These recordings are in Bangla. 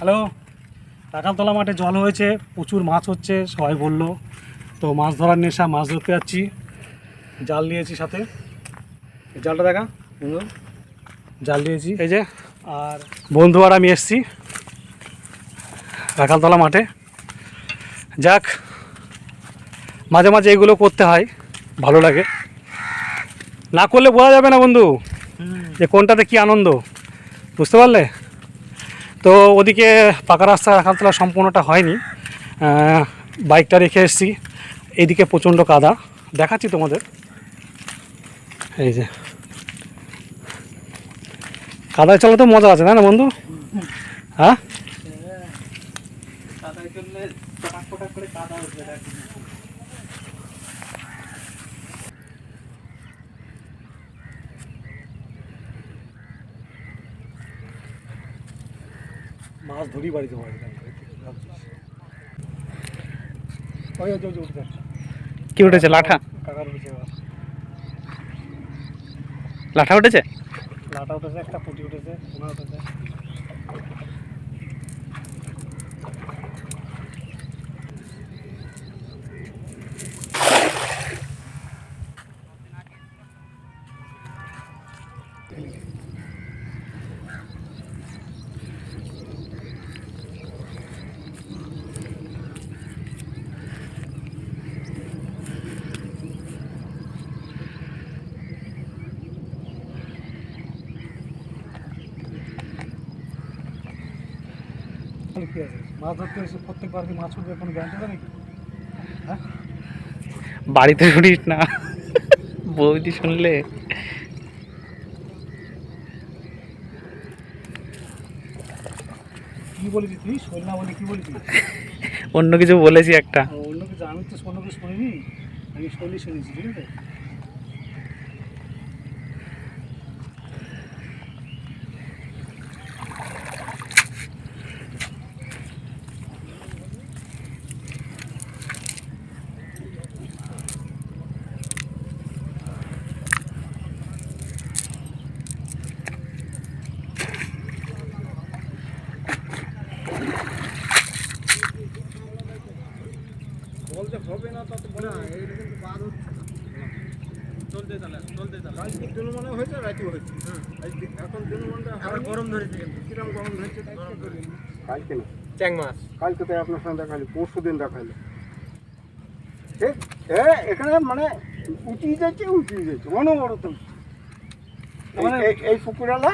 হ্যালো, রাখালতলা মাঠে জল হয়েছে, প্রচুর মাছ হচ্ছে সবাই বললো। তো মাছ ধরার নেশা, মাছ ধরতে যাচ্ছি। জাল নিয়েছি সাথে, জালটা দেখা জাল নিয়েছি এই যে। আর বন্ধু আর আমি এসছি রাখালতলা মাঠে। যাক, মাঝে মাঝে এগুলো করতে হয়, ভালো লাগে। না করলে বোঝা যাবে না বন্ধু যে কোনটাতে কি আনন্দ, বুঝতে পারলে? তো ওদিকে পাকা রাস্তা রাখালতলা সম্পূর্ণটা হয়নি, বাইকটা রেখে এসেছি। এইদিকে প্রচণ্ড কাদা, দেখাচ্ছি তোমাদের। এই যে কাদায় চলা তো মজা আছে, তাই না বন্ধু? হ্যাঁ, মাছ ধরি বাড়িতে কি উঠেছে? লাঠা? লাঠা উঠেছে? লাটা উঠেছে, একটা পুঁটি উঠেছে, পোনা উঠেছে। কি আছে, মাছ ধরতে এসে প্রত্যেকবার কি মাছ উঠবে কোনো গ্যারান্টি আছে নাকি? হ্যাঁ, বাড়িতে উঠিস না, বৌদি শুনলে। কি বলেছি তুই? শোন না বলে কি বলেছি? অন্য কিছু বলেছি একটা। অন্য কিছু আমি তো অন্য কিছু শুনিনি, আমি শুনেছি, ঠিক আছে? বলতে হবে না, তত বলে এইরকম বাদ হচ্ছে চলতে কালকে জনমনে হয়েছে, রাতে হয়েছে। এখন জনমনটা গরম ধরেছে, কিরম গরম ধরেছে কালকে না, চ্যাং মাছ কালকে তো আপনার সঙ্গে দেখালি, পরশু দিন দেখাইলো। ঠিক, এখানে মানে উঠিয়ে যাচ্ছে অনবরত। এই পুকুরালা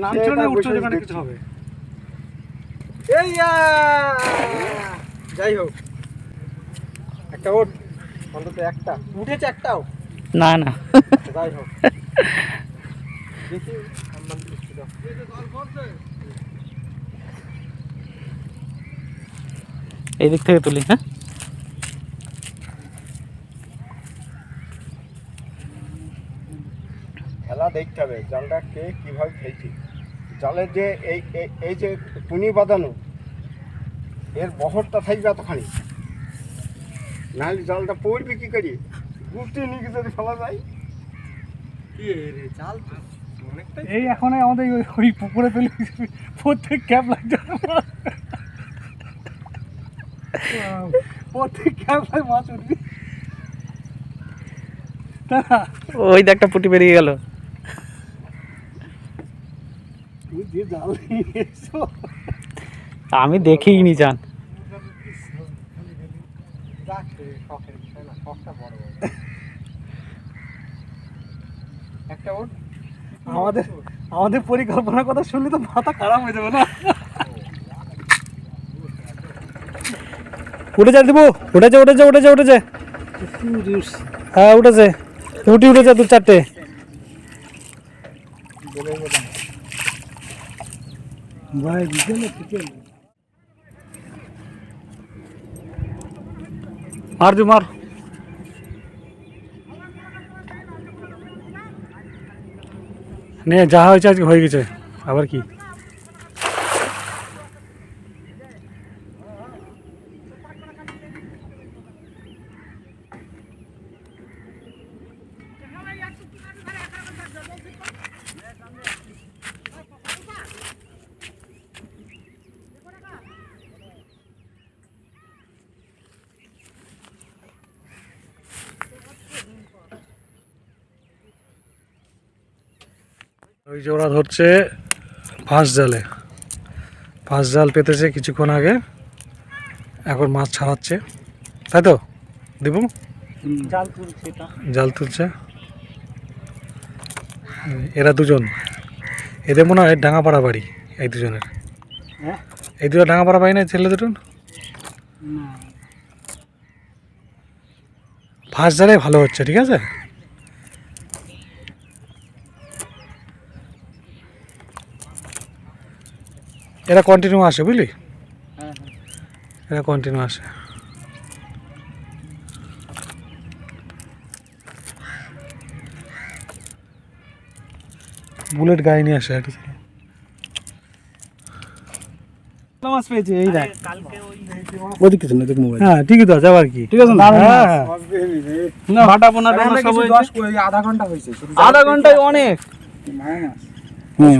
নাম ছিল না, উঠছে যেখানে কিছু হবে। এই যাই হোক, একটা ওট অন্তত, একটা উঠেছে, একটাও না না, যাই হোক। দেখি এই দিক থেকে তুলি। হ্যাঁ, খেলা দেখতে হবে, জালটা কে কীভাবে ফেলছে। জালের যে এই যে টুনি বাঁধানো, এর বহরটা থাকবে এতখানি, নাহলে জালটা পড়বে কী করি, গুটি নিয়ে যদি ফেলা যায়। জাল এই এখন আমাদের ওই পুকুরে পেলে প্রত্যেক ক্যাপ লাগছে, প্রত্যেক ক্যাপ লাগে মাছ উঠবি। ওই একটা পুটি বেরিয়ে গেল। তুই যে জাল নিয়ে এসো, আমি দেখিনি জান। একটা ওট আমাদের আমাদের পরিকল্পনার কথা শুনলে তো মাথা খারাপ হয়ে যাবে না? উঠে দেবো, উঠেছে উঠেছে উঠেছে উঠেছে। হ্যাঁ উঠেছে, উঠি উঠেছে দু চারটে। মার জু মার, নে যা হয়েছে আজকে হয়ে গেছে, আবার কি? ওই যে ওরা ধরছে ফাঁস জালে, ফাঁস জাল পেতেছে কিছুক্ষণ আগে, এখন মাছ ছাড়াচ্ছে, তাই তো দীপু? জাল তুলছে এটা। জাল তুলছে এরা দুজন, এদের মনে হয় ডাঙাপাড়া বাড়ি এই দুজনের। হ্যাঁ? এই দুটো ডাঙাপাড়া বাড়ি না ছেলে দুটো? ফাঁস জালে ভালো হচ্ছে, ঠিক আছে। এরা কন্টিনিউ আসে বুঝলি, এরা কন্টিনিউ আসে। বুলেট গাড়ি নিয়ে আসে একটা ছেলে। মাছ পেয়েছি এই দেখ। ওদিক কিছু না, দেখ মোবাইল। হ্যাঁ ঠিকই তো আছে, আবার কি। ঠিক আছে না? হ্যাঁ, হ্যাঁ। না ভাটা পোনা টোনা সব হয়েছে। আধা ঘন্টা হয়েছে। আধা ঘন্টায় অনেক। হুম।